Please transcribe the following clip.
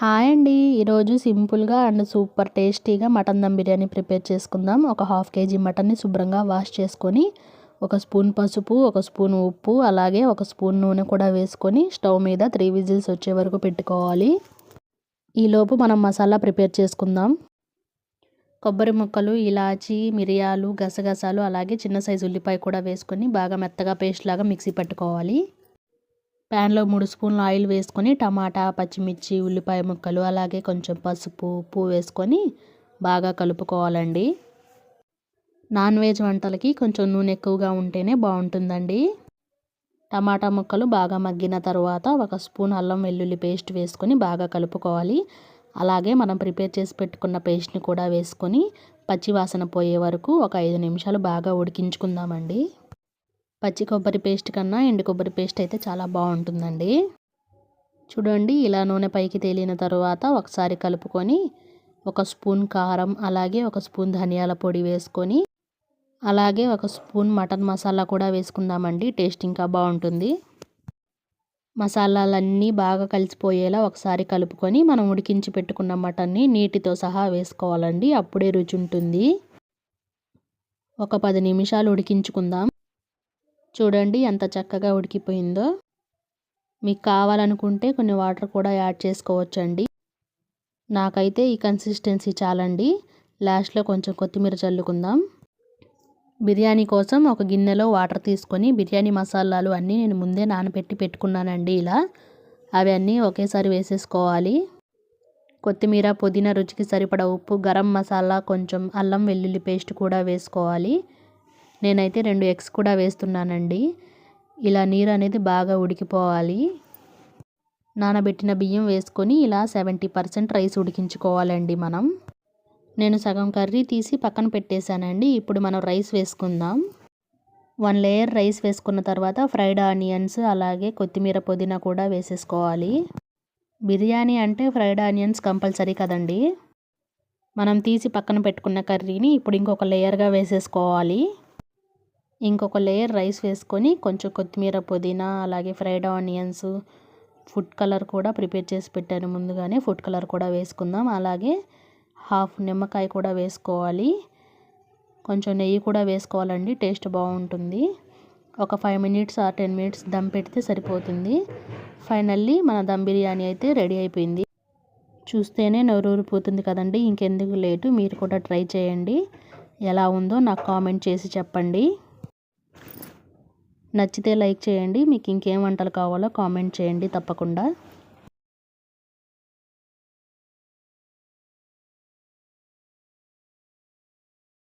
Hi అండి. ఈరోజు సింపుల్గా అండ్ సూపర్ టేస్టీగా మటన్ దమ్ బిర్యానీ ప్రిపేర్ చేసుకుందాం. ఒక హాఫ్ కేజీ మటన్ని శుభ్రంగా వాష్ చేసుకొని ఒక స్పూన్ పసుపు, ఒక స్పూన్ ఉప్పు, అలాగే ఒక స్పూన్ నూనె కూడా వేసుకొని స్టవ్ మీద 3 విజిల్స్ వచ్చే వరకు పెట్టుకోవాలి. ఈలోపు మనం మసాలా ప్రిపేర్ చేసుకుందాం. కొబ్బరి ముక్కలు, ఇలాచి, మిరియాలు, గసగసాలు, అలాగే చిన్న సైజు ఉల్లిపాయ కూడా వేసుకొని బాగా మెత్తగా పేస్ట్ లాగా మిక్సీ పట్టుకోవాలి. ప్యాన్లో 3 స్పూన్ల ఆయిల్ వేసుకొని టమాటా, పచ్చిమిర్చి, ఉల్లిపాయ ముక్కలు, అలాగే కొంచెం పసుపు, ఉప్పు వేసుకొని బాగా కలుపుకోవాలండి. నాన్ వెజ్ వంటలకి కొంచెం నూనె ఎక్కువగా ఉంటేనే బాగుంటుందండి. టమాటా ముక్కలు బాగా మగ్గిన తర్వాత ఒక స్పూన్ అల్లం వెల్లుల్లి పేస్ట్ వేసుకొని బాగా కలుపుకోవాలి. అలాగే మనం ప్రిపేర్ చేసి పెట్టుకున్న పేస్ట్ని కూడా వేసుకొని పచ్చి వాసన పోయే వరకు ఒక 5 నిమిషాలు బాగా ఉడికించుకుందామండి. పచ్చి కొబ్బరి పేస్ట్ కన్నా ఎండు కొబ్బరి పేస్ట్ అయితే చాలా బాగుంటుందండి. చూడండి, ఇలా నూనె పైకి తేలిన తర్వాత ఒకసారి కలుపుకొని ఒక స్పూన్ కారం, అలాగే ఒక స్పూన్ ధనియాల పొడి వేసుకొని, అలాగే ఒక స్పూన్ మటన్ మసాలా కూడా వేసుకుందామండి. టేస్ట్ ఇంకా బాగుంటుంది. మసాలాలన్నీ బాగా కలిసిపోయేలా ఒకసారి కలుపుకొని మనం ఉడికించి పెట్టుకున్న మటన్ని నీటితో సహా వేసుకోవాలండి. అప్పుడే రుచి ఉంటుంది. ఒక 10 నిమిషాలు ఉడికించుకుందాం. చూడండి ఎంత చక్కగా ఉడికిపోయిందో. మీకు కావాలనుకుంటే కొన్ని వాటర్ కూడా యాడ్ చేసుకోవచ్చండి. నాకైతే ఈ కన్సిస్టెన్సీ చాలండి. లాస్ట్లో కొంచెం కొత్తిమీర చల్లుకుందాం. బిర్యానీ కోసం ఒక గిన్నెలో వాటర్ తీసుకొని బిర్యానీ మసాలాలు అన్నీ నేను ముందే నానబెట్టి పెట్టుకున్నానండి. ఇలా అవి అన్నీ ఒకేసారి వేసేసుకోవాలి. కొత్తిమీర, పుదీనా, రుచికి సరిపడా ఉప్పు, గరం మసాలా, కొంచెం అల్లం వెల్లుల్లి పేస్ట్ కూడా వేసుకోవాలి. నేనైతే 2 ఎగ్స్ కూడా వేస్తున్నానండి. ఇలా నీరు అనేది బాగా ఉడికిపోవాలి. నానబెట్టిన బియ్యం వేసుకొని ఇలా 70% రైస్ ఉడికించుకోవాలండి మనం. నేను సగం కర్రీ తీసి పక్కన పెట్టేశానండి. ఇప్పుడు మనం రైస్ వేసుకుందాం. 1 లేయర్ రైస్ వేసుకున్న తర్వాత ఫ్రైడ్ ఆనియన్స్, అలాగే కొత్తిమీర, పుదీనా కూడా వేసేసుకోవాలి. బిర్యానీ అంటే ఫ్రైడ్ ఆనియన్స్ కంపల్సరీ కదండి. మనం తీసి పక్కన పెట్టుకున్న కర్రీని ఇప్పుడు ఇంకొక లేయర్గా వేసేసుకోవాలి. ఇంకొక లేయర్ రైస్ వేసుకొని కొంచెం కొత్తిమీర, పుదీనా, అలాగే ఫ్రైడ్ ఆనియన్స్, ఫుడ్ కలర్ కూడా ప్రిపేర్ చేసి పెట్టాను ముందుగానే. ఫుడ్ కలర్ కూడా వేసుకుందాం. అలాగే హాఫ్ నిమ్మకాయ కూడా వేసుకోవాలి. కొంచెం నెయ్యి కూడా వేసుకోవాలండి. టేస్ట్ బాగుంటుంది. ఒక 5 మినిట్స్ ఆర్ 10 మినిట్స్ దమ్ పెడితే సరిపోతుంది. ఫైనల్లీ మన దమ్ బిర్యానీ అయితే రెడీ అయిపోయింది. చూస్తేనే నోరూరిపోతుంది కదండి. ఇంకెందుకు లేటు, మీరు కూడా ట్రై చేయండి. ఎలా ఉందో నాకు కామెంట్ చేసి చెప్పండి. నచ్చితే లైక్ చేయండి. మీకు ఇంకేం వంటలు కావాలో కామెంట్ చేయండి తప్పకుండా.